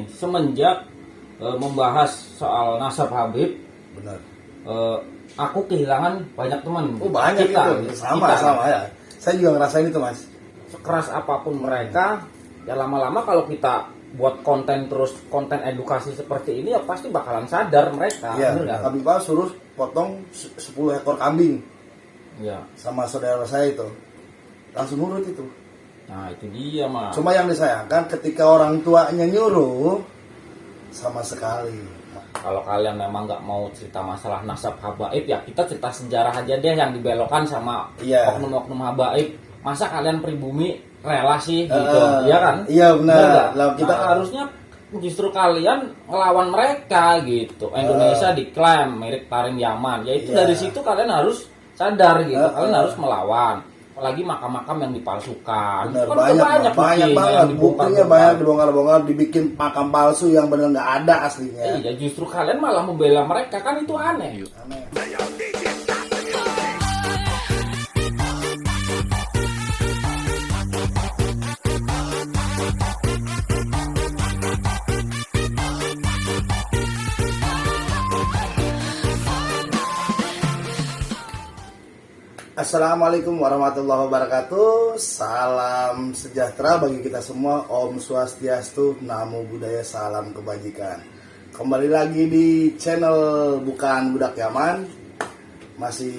begini, semenjak membahas soal nasab Habib, Benar. aku kehilangan banyak teman. Oh banyak kita, itu, sama ya. Saya juga ngerasain itu mas. Sekeras apapun mereka, ya lama-lama kalau kita buat konten terus, konten edukasi seperti ini, ya pasti bakalan sadar mereka. Iya. Bener nggak? Habib Pak suruh potong 10 ekor kambing Ya. sama saudara saya itu, langsung nurut itu. Nah itu dia mah. Cuma yang disayangkan ketika orang tuanya nyuruh, sama sekali. Kalau kalian memang nggak mau cerita masalah nasab habaib, ya kita cerita sejarah aja deh yang dibelokkan sama Iya. oknum-oknum habaib. Masa kalian pribumi rela sih gitu, iya kan? Iya benar. nggak? Lah, kita Nah, harusnya justru kalian ngelawan mereka gitu. Indonesia diklaim mirip Tarim Yaman, yaitu Iya. dari situ kalian harus sadar gitu. Kalian Iya. harus melawan. Apalagi makam-makam yang dipalsukan. benar, Kan banyak banyak banget yang buktinya, banyak dibongkar-bongkar, dibikin makam palsu yang benar nggak ada aslinya. Iya, justru kalian malah membela mereka, kan itu aneh. Aneh. Assalamualaikum warahmatullahi wabarakatuh. Salam sejahtera bagi kita semua. Om Swastiastu, Namo Buddhaya, salam kebajikan. Kembali lagi di channel Bukan Budak Yaman. Masih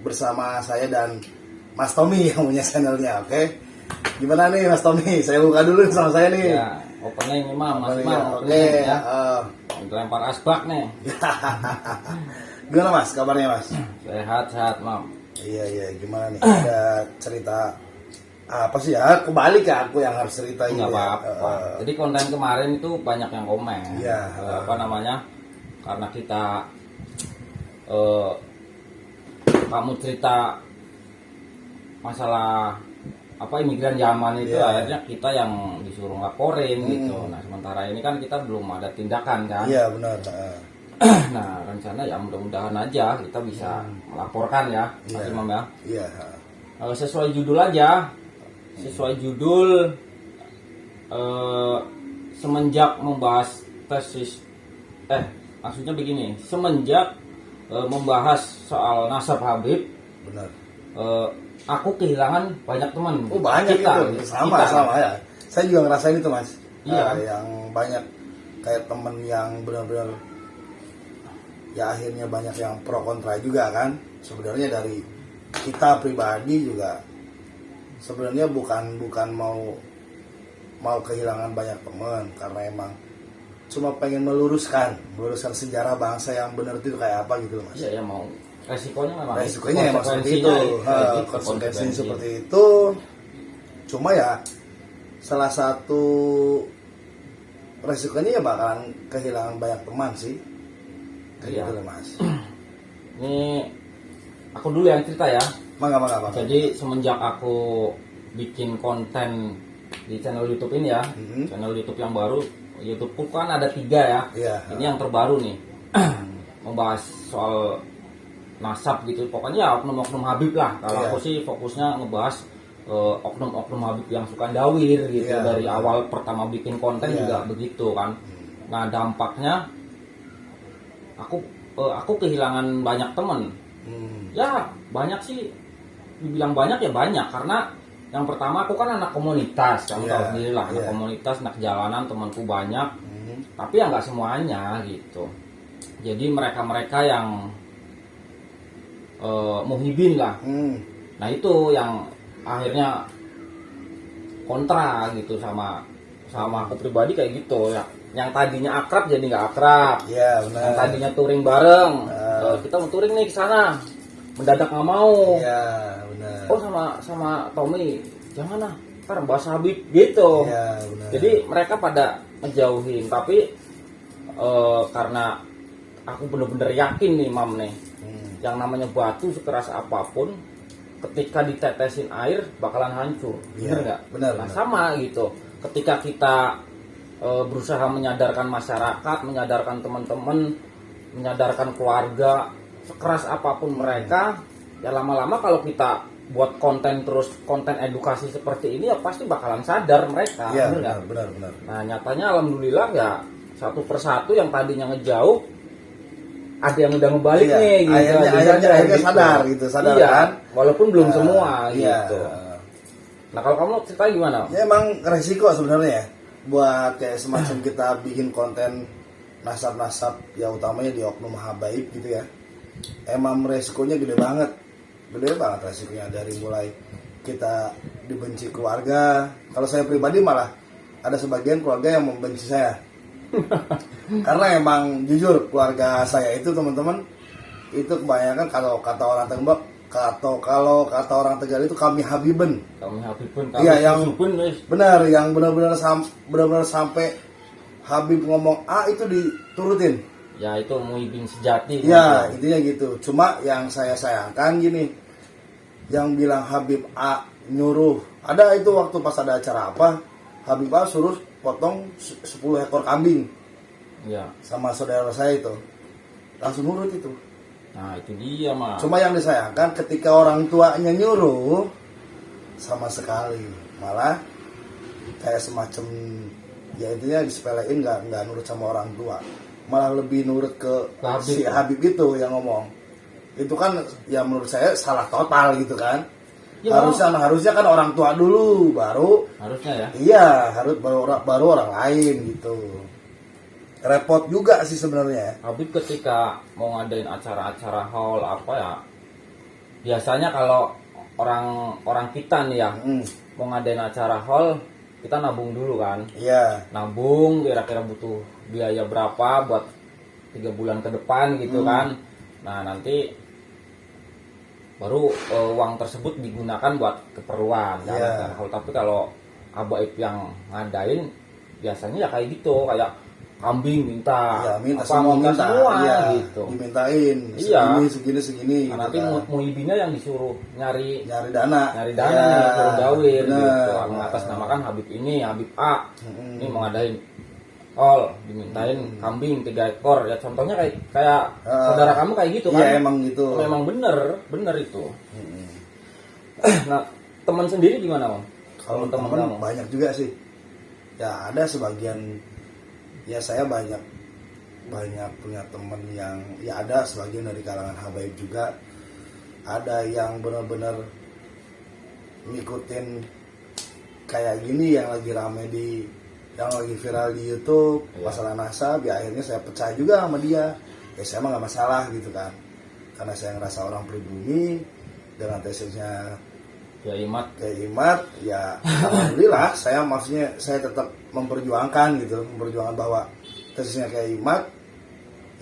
bersama saya dan Mas Tommy yang punya channelnya, oke? Gimana nih Mas Tommy? Saya buka dulu sama saya nih. Ya, opening Imam, Mas Opening, Imam, oke. opening, ya. Lempar asbak nih. Gimana Mas? Kabarnya Mas? Sehat, Mam. Iya, gimana nih? Ada cerita apa sih ya? Kembali ke aku yang harus cerita ini. Enggak apa-apa. Jadi konten kemarin itu banyak yang komen. Iya. Apa namanya? Karena kita kamu cerita masalah apa imigran Yaman itu, Iya. akhirnya kita yang disuruh laporin gitu. Nah, sementara ini kan kita belum ada tindakan kan. Iya benar. Nah, rencana ya mudah-mudahan aja kita bisa melaporkan ya, Mas Iya. Imam ya. Iya. Sesuai judul aja, sesuai judul, semenjak membahas tesis, maksudnya begini, semenjak membahas soal nasab Habib, Benar. aku kehilangan banyak teman. Oh banyak kita, itu, sama ya. Saya juga ngerasain itu Mas. Iya. Yang banyak kayak temen yang benar-benar ya akhirnya banyak yang pro kontra juga kan. Sebenarnya dari kita pribadi juga sebenarnya bukan mau kehilangan banyak teman, karena emang cuma pengen meluruskan sejarah bangsa yang benar itu kayak apa gitu loh Mas. Iya ya, mau resikonya memang Resikonya emang seperti itu, konsekuensinya seperti itu. Cuma ya salah satu resikonya ya bakalan kehilangan banyak teman sih. Kayak Iya. gitu loh Mas. Ini aku dulu yang cerita ya. Mangga. Jadi semenjak aku bikin konten di channel YouTube ini ya, channel YouTube yang baru, YouTubeku kan ada 3 ya. Iya. Ini yang terbaru nih, membahas soal nasab gitu. Pokoknya ya oknum-oknum Habib lah. Kalau Iya. aku sih fokusnya ngebahas oknum-oknum Habib yang suka dawir gitu. Iya. Dari awal pertama bikin konten Iya. juga begitu kan. Nah dampaknya aku kehilangan banyak temen. Ya banyak sih, dibilang banyak ya banyak, karena yang pertama aku kan anak komunitas, kamu Iya, tahu sendiri lah, anak iya. komunitas, anak jalanan, temanku banyak, tapi ya nggak semuanya gitu. Jadi mereka yang muhibin lah, nah itu yang akhirnya kontra gitu sama aku pribadi kayak gitu ya. Yang tadinya akrab jadi nggak akrab, Iya benar. yang tadinya touring bareng, kita mau touring nih ke sana, mendadak nggak mau. Iya benar. Oh sama Tommy jangan lah, ntar bahas Habib gitu. Iya benar. Jadi mereka pada ngejauhin, tapi karena aku bener-bener yakin nih Mam nih, yang namanya batu sekeras apapun ketika ditetesin air bakalan hancur. Iya, Bener nggak? benar, Nah benar. sama gitu, ketika kita berusaha menyadarkan masyarakat, menyadarkan teman-teman, menyadarkan keluarga, sekeras apapun mereka, ya lama-lama kalau kita buat konten terus, konten edukasi seperti ini ya pasti bakalan sadar mereka. Iya, bener nggak? benar. Nah nyatanya alhamdulillah ya satu persatu yang tadinya ngejauh ada yang udah ngebalik Iya, nih gitu. akhirnya gitu. sadar Iya, kan. walaupun belum semua Iya. gitu. Nah kalau kamu cerita gimana? Ya emang resiko sebenarnya ya buat kayak semacam kita bikin konten nasab-nasab ya utamanya di oknum habaib gitu ya. Emang resikonya gede banget resikonya, dari mulai kita dibenci keluarga. Kalau saya pribadi malah ada sebagian keluarga yang membenci saya. Karena emang jujur keluarga saya itu teman-teman itu kebanyakan kalau kata orang Tegal itu kami Habiben. Kami Habibun, Iya, yang Subun, benar, yang benar-benar sampai Habib ngomong A itu diturutin. ya itu muhibin sejati. Ya, gitu. intinya gitu. Cuma yang saya sayangkan gini, yang bilang Habib A nyuruh, ada itu waktu pas ada acara apa, Habib A suruh potong 10 ekor kambing Ya. sama saudara saya itu. Langsung nurut itu. Nah itu dia mah. Cuma yang disayangkan ketika orang tuanya nyuruh, sama sekali malah kayak semacam ya intinya disepelein, nggak nurut sama orang tua, malah lebih nurut ke Habib, si Habib itu yang ngomong. Itu kan ya menurut saya salah total gitu kan. Ya, harusnya kan orang tua dulu baru harusnya ya. iya, harus baru orang lain gitu. Repot juga sih sebenarnya. Habib ketika mau ngadain acara-acara haul apa ya, biasanya kalau orang kita nih ya mau ngadain acara haul, kita nabung dulu kan. Iya. Nabung kira-kira butuh biaya berapa buat 3 bulan ke depan gitu kan. Nah nanti baru uang tersebut digunakan buat keperluan kan. Iya. Tapi kalau Abaib yang ngadain biasanya ya kayak gitu, kayak kambing minta, Ya, minta apa minta semua iya, gitu. dimintain Iya. segini Nah, nanti gitu kan. muhibinnya yang disuruh nyari dana ya, Ya, disuruh gawir bener. gitu, mengatasnamakan Habib ini, Habib A ini mau ngadain all, dimintain kambing 3 ekor ya, contohnya kayak saudara kamu kayak gitu kan. Iya, emang gitu. Memang bener itu. Nah teman sendiri gimana Om? Kalau Teman-teman teman kamu? banyak juga sih. Ya ada sebagian, ya saya banyak punya teman yang ya ada sebagian dari kalangan habaib juga. Ada yang benar-benar ngikutin kayak gini yang lagi rame yang lagi viral di YouTube, masalah nasab. Ya akhirnya saya percaya juga sama dia. Ya saya mah nggak masalah gitu kan, karena saya ngerasa orang pribumi dengan tesisnya Ya Imat. ya alhamdulillah saya tetap memperjuangkan bahwa tesisnya kayak Imat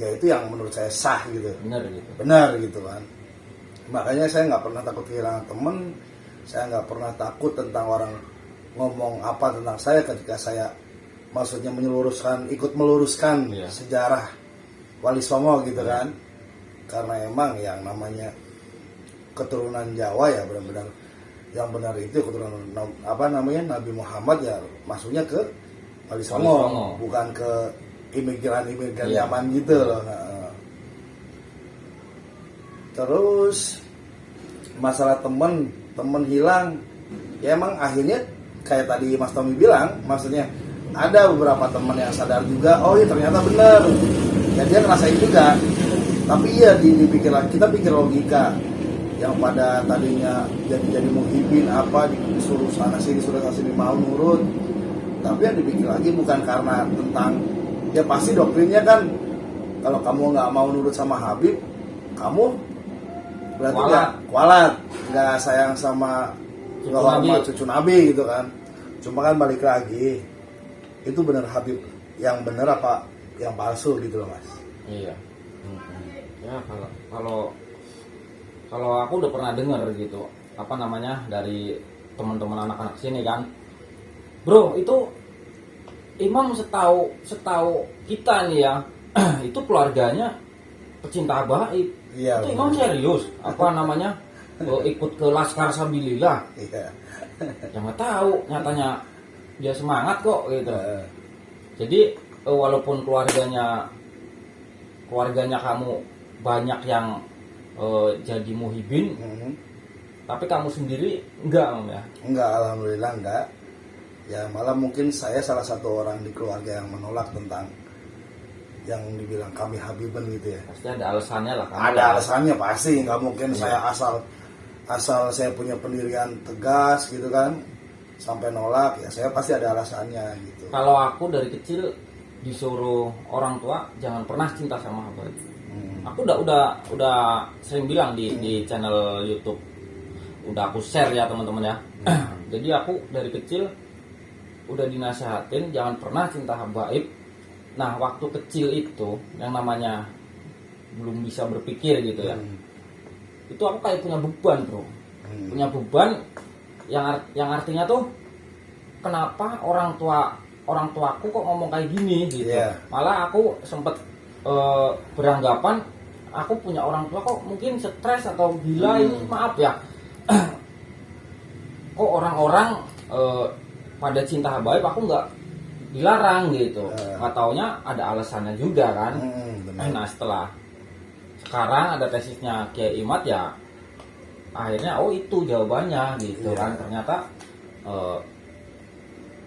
ya itu yang menurut saya sah gitu, benar gitu kan. Makanya saya nggak pernah takut kehilangan temen, saya nggak pernah takut tentang orang ngomong apa tentang saya ketika saya maksudnya ikut meluruskan sejarah Wali Songo gitu kan. Karena emang yang namanya keturunan Jawa ya benar-benar yang benar itu keturunan Nabi Muhammad ya, masuknya ke Wali Songo, bukan ke imigran Yaman gitu loh. Nah, terus masalah temen hilang ya, emang akhirnya kayak tadi Mas Tommy bilang, maksudnya ada beberapa teman yang sadar juga, oh iya ternyata benar ya, dia ngerasain juga. Tapi iya kita pikir logika, yang pada tadinya jadi muhibin apa disuruh sana sini mau nurut, tapi yang dipikir lagi bukan karena tentang ya pasti doktrinnya kan kalau kamu nggak mau nurut sama Habib, kamu berarti kualat, nggak sayang sama cucu Nabi gitu kan. Cuma kan balik lagi, itu benar Habib yang benar apa yang palsu gitu loh Mas. Iya. Ya kalau aku udah pernah dengar gitu, dari teman-teman anak-anak sini kan, bro itu Imam setahu kita nih ya, itu keluarganya pecinta Abaib. Iya, itu Imam serius ikut ke Laskar Sabilillah. Iya. Yang nggak tahu nyatanya dia semangat kok gitu. Jadi walaupun keluarganya kamu banyak yang jadi muhibin, Tapi kamu sendiri enggak, Om ya? Enggak, alhamdulillah enggak. Ya malah mungkin saya salah satu orang di keluarga yang menolak tentang yang dibilang kami Habiben gitu ya. Pasti ada alasannya lah kan. Ada alasannya pasti, nggak mungkin saya asal saya punya pendirian tegas gitu kan sampai nolak, ya saya pasti ada alasannya gitu. Kalau aku dari kecil disuruh orang tua jangan pernah cinta sama habaib. Aku udah sering bilang di channel YouTube, udah aku share ya teman-teman ya. Jadi aku dari kecil udah dinasehatin jangan pernah cinta habaib. Nah waktu kecil itu yang namanya belum bisa berpikir gitu ya, itu aku kayak punya beban bro, punya beban yang artinya tuh kenapa orang tuaku kok ngomong kayak gini gitu. Malah aku sempet beranggapan aku punya orang tua kok mungkin stres atau gila. Ini maaf ya, kok orang-orang pada cinta habaib aku nggak dilarang gitu. Nggak taunya ada alasannya juga kan. Nah setelah sekarang ada tesisnya Kiai Imad ya, akhirnya oh itu jawabannya gitu kan. Ternyata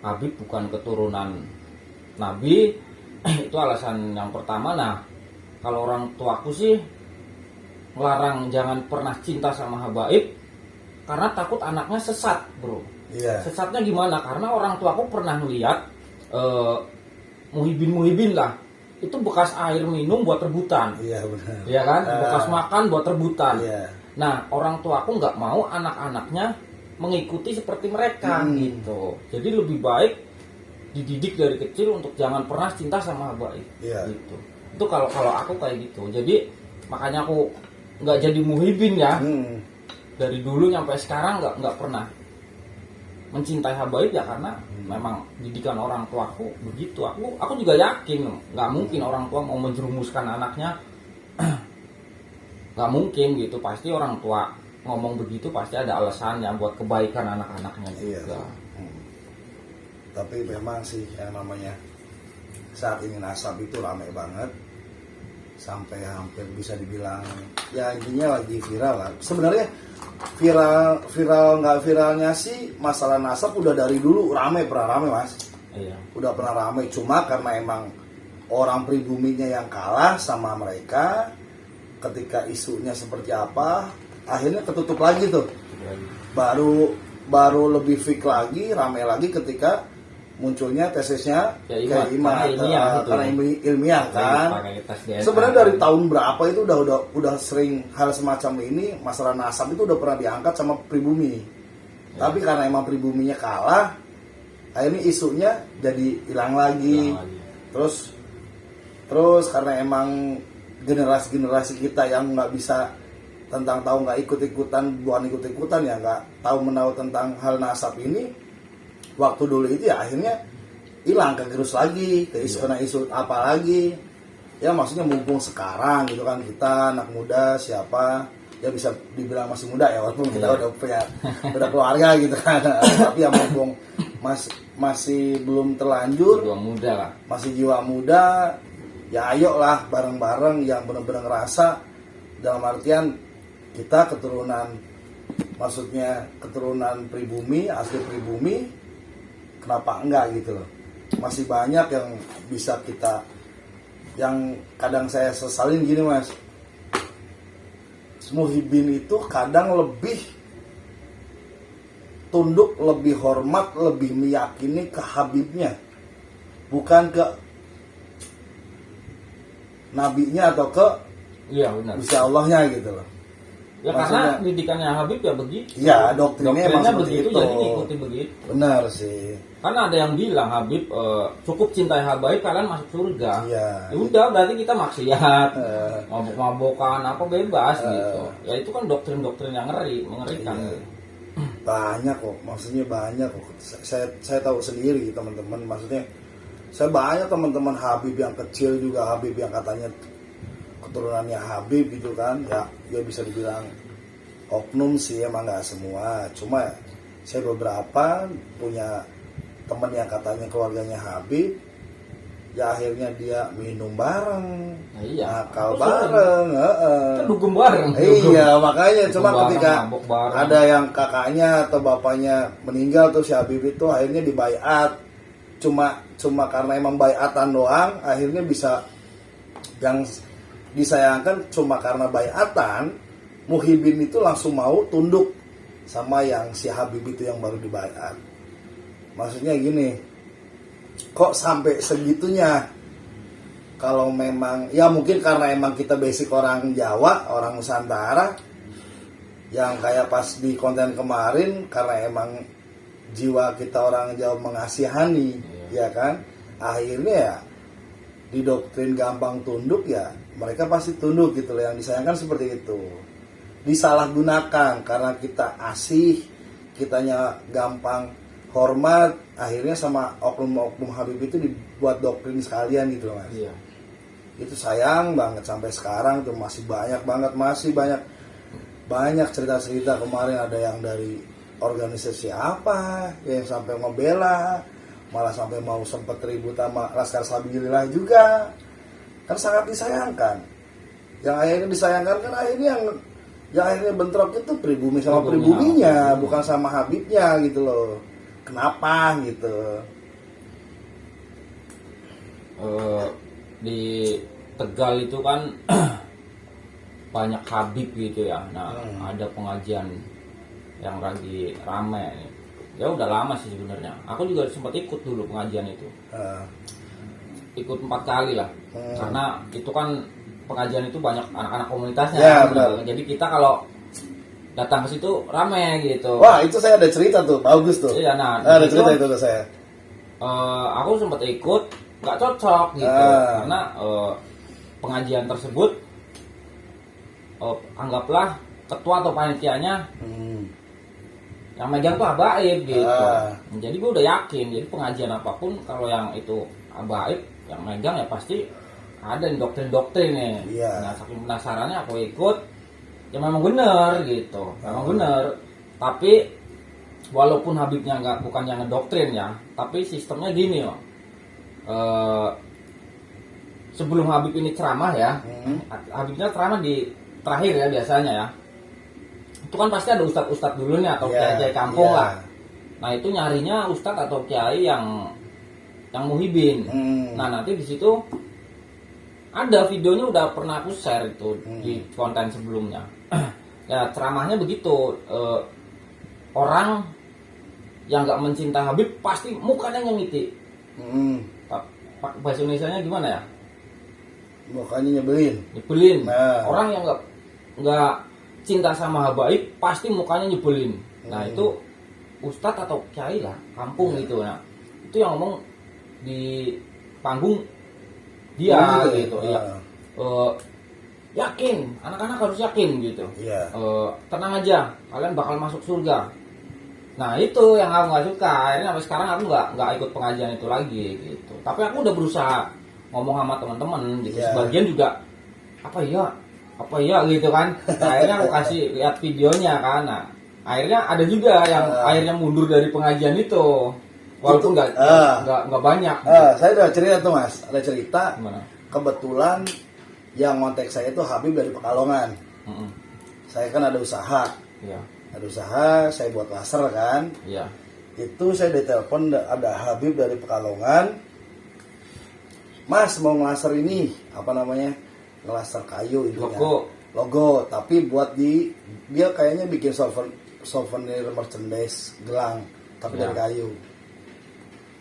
Habib bukan keturunan Nabi. Itu alasan yang pertama. Nah kalau orang tuaku sih ngelarang jangan pernah cinta sama habaib karena takut anaknya sesat bro. Sesatnya gimana? Karena orang tuaku pernah ngeliat muhibin lah, itu bekas air minum buat rebutan. Benar. Ya kan, bekas makan buat rebutan. Nah orang tuaku nggak mau anak-anaknya mengikuti seperti mereka gitu. Jadi lebih baik dididik dari kecil untuk jangan pernah cinta sama habaib gitu. Itu kalau aku kayak gitu. Jadi makanya aku nggak jadi muhibin ya. Dari dulu sampai sekarang nggak pernah mencintai habaib ya karena memang didikan orang tuaku begitu. Aku juga yakin nggak mungkin orang tua mau menjerumuskan anaknya. Nggak mungkin gitu. Pasti orang tua ngomong begitu pasti ada alasannya buat kebaikan anak-anaknya juga. Tapi memang sih yang namanya saat ini nasab itu ramai banget, sampai hampir bisa dibilang ya intinya lagi viral lah. Sebenarnya viral nggak viralnya sih masalah nasab udah dari dulu pernah rame mas. Udah pernah rame, cuma karena emang orang pribuminya yang kalah sama mereka ketika isunya seperti apa, akhirnya ketutup lagi tuh. Baru lebih fix lagi, rame lagi ketika munculnya tesisnya kayak Imad karena ilmiah kan. Sebenarnya dari tahun berapa itu udah sering hal semacam ini, masalah nasab itu udah pernah diangkat sama pribumi. Tapi karena emang pribuminya kalah, akhirnya isunya jadi hilang lagi. Terus karena emang generasi kita yang nggak bisa bukan ikut-ikutan ya, nggak tahu menahu tentang hal nasab ini. Waktu dulu itu ya akhirnya hilang, kegerus lagi ke isu, kena isu apa lagi ya, maksudnya mumpung sekarang gitu kan kita anak muda siapa ya bisa dibilang masih muda ya walaupun kita udah keluarga gitu kan. Tapi ya mumpung masih belum terlanjur, masih jiwa muda ya, ayo lah bareng-bareng yang benar-benar ngerasa, dalam artian kita keturunan pribumi, asli pribumi, kenapa enggak gitu loh. Masih banyak yang bisa kita, yang kadang saya sesalin gini mas, muhibin itu kadang lebih tunduk, lebih hormat, lebih meyakini ke Habibnya, bukan ke nabinya atau ke Gusti Allahnya gitu loh. Ya maksudnya, karena didikannya Habib ya begitu. Ya doktrinnya emang begitu, jadi ngikuti begitu. Benar sih. Karena ada yang bilang Habib cukup cintai habaib kalian masuk surga. Ya udah berarti kita maksiat, mabuk-mabukan apa bebas gitu. Ya itu kan doktrin-doktrin yang mengerikan. Banyak kok, maksudnya banyak kok. Saya tahu sendiri teman-teman, maksudnya saya banyak teman-teman Habib yang kecil juga, Habib yang katanya keturunannya Habib gitu kan, ya bisa dibilang oknum sih, emang nggak semua, cuma saya beberapa punya teman yang katanya keluarganya Habib, ya akhirnya dia minum bareng, Nah, iya. nakal Aku sering. bareng, Kan dugem bareng. iya makanya Dugem cuma bareng, ketika mabok bareng. ada yang kakaknya atau bapaknya meninggal tuh si Habib itu akhirnya dibaiat, cuma karena emang baiatan doang akhirnya bisa, yang disayangkan cuma karena baiatan Muhyiddin itu langsung mau tunduk sama yang si Habib itu yang baru dibaiat. Maksudnya gini, kok sampai segitunya? Kalau memang ya mungkin karena emang kita basic orang Jawa, orang Nusantara, yang kayak pas di konten kemarin karena emang jiwa kita orang Jawa mengasihani, ya kan? Akhirnya ya didoktrin gampang tunduk, ya mereka pasti tunduk gitu loh. Yang disayangkan seperti itu. Disalahgunakan karena kita asih, kitanya gampang hormat, akhirnya sama oknum-oknum Habib itu dibuat doktrin sekalian gitu loh Mas. Iya. Itu sayang banget sampai sekarang tuh masih banyak banget, masih banyak cerita-cerita. Kemarin ada yang dari organisasi apa yang sampai membela, malah sampai mau sempet ribut sama Laskar Sabilillah juga. Kan sangat disayangkan. Yang akhirnya disayangkan kan akhirnya yang akhirnya bentrok itu pribumi sama pribuminya, bukan sama Habibnya gitu loh. Kenapa gitu? Di Tegal itu kan banyak Habib gitu ya. Nah, ada pengajian yang lagi rame. Ya udah lama sih sebenarnya. Aku juga sempat ikut dulu pengajian itu. Ikut 4 kali lah. Karena itu kan pengajian itu banyak anak-anak komunitasnya. Ya, kan? benar. Jadi kita kalau datang ke situ rame gitu. Wah, itu saya ada cerita tuh, bagus tuh. Iya, nah, ada di situ, cerita itu tuh saya. aku sempat ikut, nggak cocok gitu, karena pengajian tersebut anggaplah ketua atau panitianya yang megang tuh habaib gitu. Jadi gue udah yakin, jadi pengajian apapun kalau yang itu habaib yang megang ya pasti ada doktrin-doktrin nih. Iya. Nah, saking penasarannya aku ikut. Ya memang benar gitu, memang benar. Tapi walaupun Habibnya bukan yang ngedoktrin ya, tapi sistemnya gini loh. Sebelum Habib ini ceramah ya, Habibnya ceramah di terakhir ya biasanya ya. Itu kan pasti ada ustadz-ustadz dulu nih atau kiai-kiai kampung lah. Nah itu nyarinya ustadz atau kiai yang Muhyiddin. Nah nanti di situ ada videonya udah pernah aku share itu di konten sebelumnya. Ya ceramahnya begitu, orang yang nggak mencintai Habib pasti mukanya nyengiti. Bahasa Indonesianya gimana ya? Mukanya nyebelin. Nah. Orang yang nggak cinta sama Habib pasti mukanya nyebelin. Nah itu ustadz atau kiai lah kampung gitu. Nah itu yang ngomong di panggung dia gitu ya. Yakin, anak-anak harus yakin gitu. Tenang aja, kalian bakal masuk surga. Nah itu yang aku nggak suka. Akhirnya sampai sekarang aku nggak ikut pengajian itu lagi gitu. Tapi aku udah berusaha ngomong sama teman-teman gitu. Sebagian juga apa ya gitu kan. Nah, akhirnya aku kasih lihat videonya kan. Nah, akhirnya ada juga yang akhirnya mundur dari pengajian itu. Walaupun nggak banyak. Saya ada cerita tuh Mas, ada cerita. Gimana? Kebetulan yang ngontek saya itu Habib dari Pekalongan. Saya kan ada usaha. Iya. Ada usaha, saya buat laser kan. Iya. Itu saya ditelepon ada Habib dari Pekalongan. Mas mau ngelaser ini, apa namanya? Ngelaser kayu itu logo, tapi buat dia kayaknya bikin souvenir merchandise gelang, tapi dari kayu.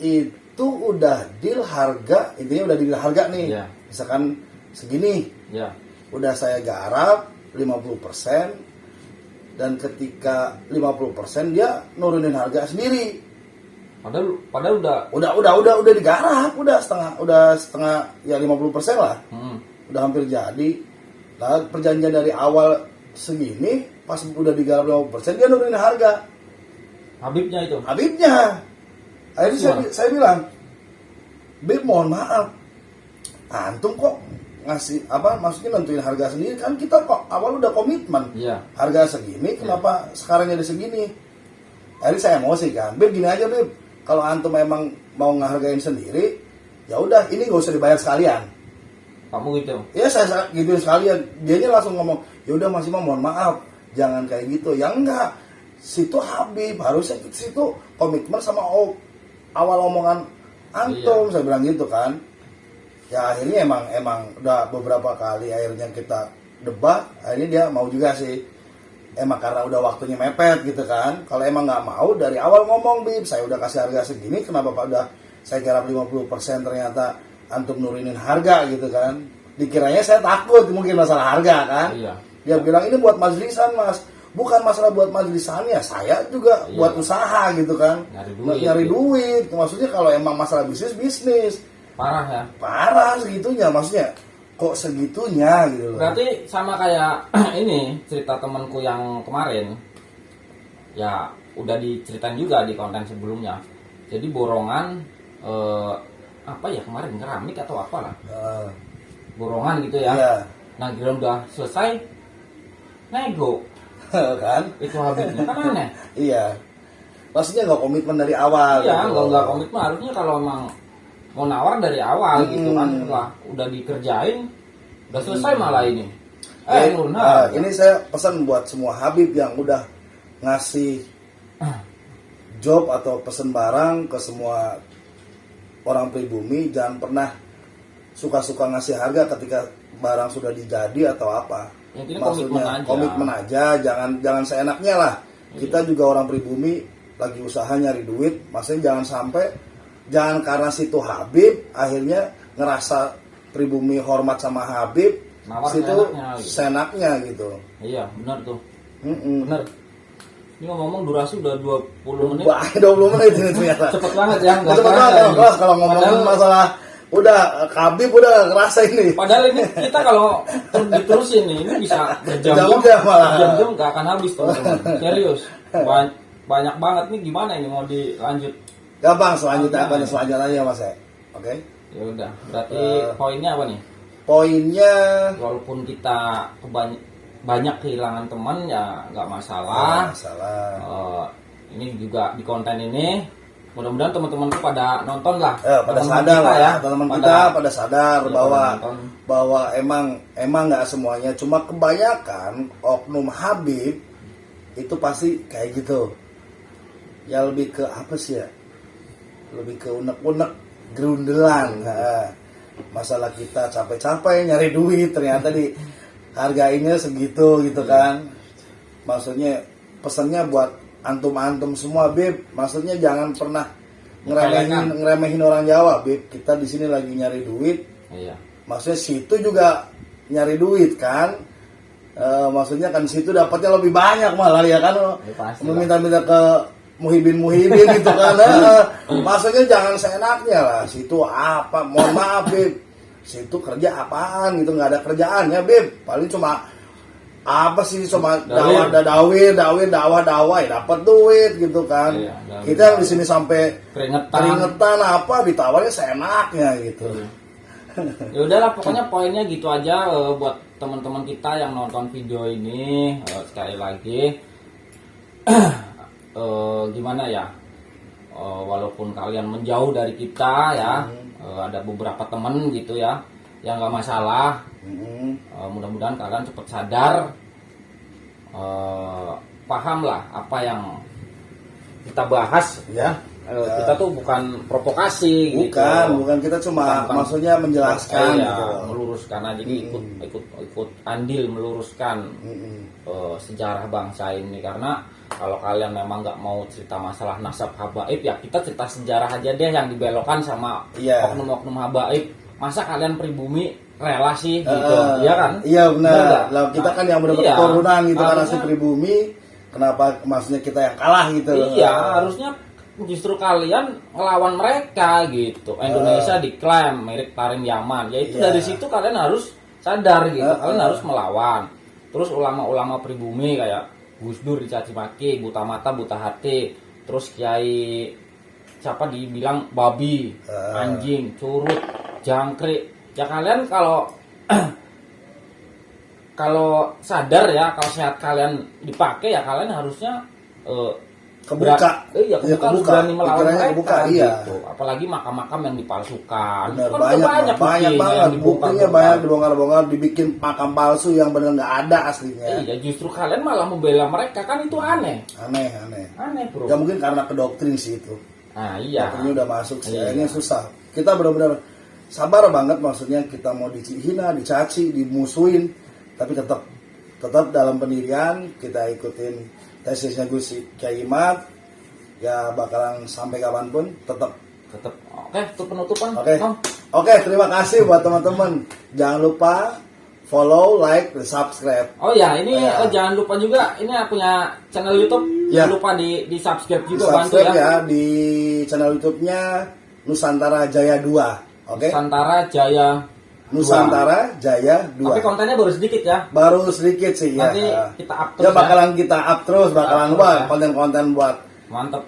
Itu udah deal harga, intinya udah deal harga nih. Misalkan segini. Udah saya garap 50%, dan ketika 50% dia nurunin harga sendiri. Padahal udah digarap, udah setengah ya 50% lah. Udah hampir jadi. Nah, perjanjian dari awal segini, pas udah digarap 50% dia nurunin harga. Habibnya itu. Akhirnya saya bilang, Bib mohon maaf, antum kok ngasih maksudnya nentuin harga sendiri, kan kita kok awal udah komitmen. Harga segini, kenapa sekarang jadi segini? Akhirnya saya emosi kan, Bib gini aja Bib, kalau antum memang mau ngehargain sendiri, ya udah ini gak usah dibayar sekalian. Kamu gitu. Ya saya gitu sekalian. Dianya langsung ngomong, ya udah Mas Imam mohon maaf, jangan kayak gitu. Ya enggak, situ Habib harusnya situ komitmen sama awal omongan antum. Saya bilang gitu kan. Ya akhirnya emang udah beberapa kali akhirnya kita debat, akhirnya dia mau juga sih. Emang karena udah waktunya mepet gitu kan. Kalau emang nggak mau dari awal ngomong, Bib, saya udah kasih harga segini, kenapa Pak udah saya kira 50% ternyata antum nurunin harga gitu kan. Dikiranya saya takut mungkin masalah harga kan. Iya. Dia bilang ini buat majlisan Mas, bukan masalah buat majlisan ya, saya juga buat usaha gitu kan. Nyari duit. Maksudnya kalau emang masalah bisnis. Parah ya. Parah segitunya maksudnya. Kok segitunya gitu loh. Berarti sama kayak ini cerita temanku yang kemarin. Ya udah diceritain juga di konten sebelumnya. Jadi borongan apa ya kemarin, keramik atau apalah. Borongan gitu ya. Iya. Nah gila udah selesai nego Kan? itu Habibnya kan aneh. Iya. Maksudnya nggak komitmen dari awal. Iya gitu. nggak komitmen, harusnya kalau emang mau nawar dari awal gitu kan, setelah udah dikerjain udah selesai malah ini ini saya pesan buat semua Habib yang udah ngasih job atau pesen barang ke semua orang pribumi, jangan pernah suka-suka ngasih harga ketika barang sudah dijadi atau apa. Intinya Maksudnya komitmen aja, jangan seenaknya lah. Kita juga orang pribumi lagi usaha nyari duit, maksudnya jangan karena situ Habib akhirnya ngerasa pribumi hormat sama Habib, nawar situ gitu. senaknya gitu. Iya benar tuh. Benar. Ini ngomong durasi udah 20 menit. Wah, 20 menit ini ternyata. Cepet banget ya. Cepet banget kalau ngomongin masalah udah Habib udah ngerasa ini. Padahal ini kita kalau diterusin nih ini bisa berjam-jam nggak akan habis teman-teman. Serius. Banyak banget nih, gimana ini mau dilanjut? Gampang, selanjutnya aja Mas ya. Oke. Ya udah, berarti poinnya apa nih? Poinnya walaupun kita banyak kehilangan teman ya nggak masalah. Ini juga di konten ini mudah-mudahan teman-temanku pada nonton lah. Pada sadar lah ya, teman-teman kita pada sadar bahwa emang nggak semuanya, cuma kebanyakan oknum Habib itu pasti kayak gitu. Ya lebih ke apa sih ya? Lebih ke unek-unek, gerundelan. Masalah kita capek-capek nyari duit, ternyata di hargainya segitu gitu kan. Maksudnya pesannya buat antum-antum semua, Bib. Maksudnya jangan pernah ngeremehin orang Jawa, Bib. Kita di sini lagi nyari duit. Iya. Maksudnya situ juga nyari duit kan. Maksudnya kan situ dapatnya lebih banyak malah ya kan. Meminta-minta ke muhibin gitu kan. Maksudnya jangan seenaknya lah. Situ apa? Mohon maaf, Bib. Situ kerja apaan gitu, nggak ada kerjaannya, Bib. Paling cuma apa sih, cuma dakwah ya dapat duit gitu kan. Iya, kita yang di sini sampai keringetan apa ditawarnya seenaknya gitu. Ya udahlah, pokoknya poinnya gitu aja buat teman-teman kita yang nonton video ini. Sekali lagi gimana ya, walaupun kalian menjauh dari kita ya, ada beberapa temen gitu ya yang nggak masalah. Mudah-mudahan kalian cepat sadar, paham lah apa yang kita bahas ya. Kita tuh bukan provokasi, bukan kita cuma maksudnya menjelaskan, gitu. Meluruskan aja, ikut andil meluruskan sejarah bangsa ini. Karena kalau kalian memang nggak mau cerita masalah nasab habaib, ya kita cerita sejarah aja deh yang dibelokkan sama oknum-oknum habaib. Masa kalian pribumi rela sih gitu, iya kan? Iya benar. Lah kita kan yang benar-benar keturunan gitu, karena si pribumi, kenapa maksudnya kita yang kalah gitu? Iya, harusnya justru kalian ngelawan mereka gitu. Indonesia diklaim mirip Tarim Yaman, yaitu dari situ kalian harus sadar gitu, kalian harus melawan. Terus ulama-ulama pribumi kayak Gus Dur dicaci maki, buta mata buta hati, terus Kiai siapa dibilang babi, anjing, curut, jangkrik. Ya kalian kalau kalau sadar ya, kalau sehat kalian dipakai ya kalian harusnya kebuka. Iya, Iya, kebuka, berani melawan Pikirannya mereka kebuka, iya. gitu. Apalagi makam-makam yang dipalsukan. Bener, Kan banyak banyak buktinya banget yang buktinya, dibongkar-bongkar. banyak dibongkar-bongkar, dibikin makam palsu yang benar nggak ada aslinya. Iya, justru kalian malah membela mereka, kan itu aneh. Aneh Bro. ya, mungkin karena ke doktrin sih itu. Nah, iya. Doktrinnya udah masuk sih, Iya. akhirnya susah. Kita benar-benar sabar banget, maksudnya kita mau dihina, dicaci, dimusuhin, tapi tetap dalam pendirian. Kita ikutin tesisnya Gus Kyai Imad, ya bakalan sampai kapanpun tetap. Oke, itu penutupan. Oke. Tom. Oke, terima kasih buat teman-teman. Jangan lupa follow, like, dan subscribe. Oh ya, ini Ya. jangan lupa juga, ini punya channel YouTube. Ya. Jangan lupa di subscribe Di juga, bantu subscribe ya. ya di channel YouTube-nya Nusantara Jaya 2. Oke? Nusantara Jaya. Nusantara Jaya 2. Tapi kontennya baru sedikit ya. Baru sedikit sih ya. Nanti kita up terus Ya bakalan kita up terus, bakalan Up terus buat ya. konten-konten buat Mantap.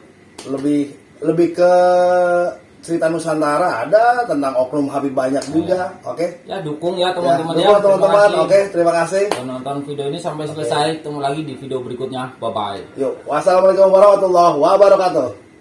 lebih ke cerita Nusantara, ada tentang oknum Habib banyak juga. Oke? Ya dukung ya Ya, teman-teman ya. dukung teman-teman. Terima kasih Oke, terima kasih. Udah nonton video ini sampai selesai. Ketemu lagi di video berikutnya. Bye bye. Yuk, wassalamualaikum warahmatullahi wabarakatuh.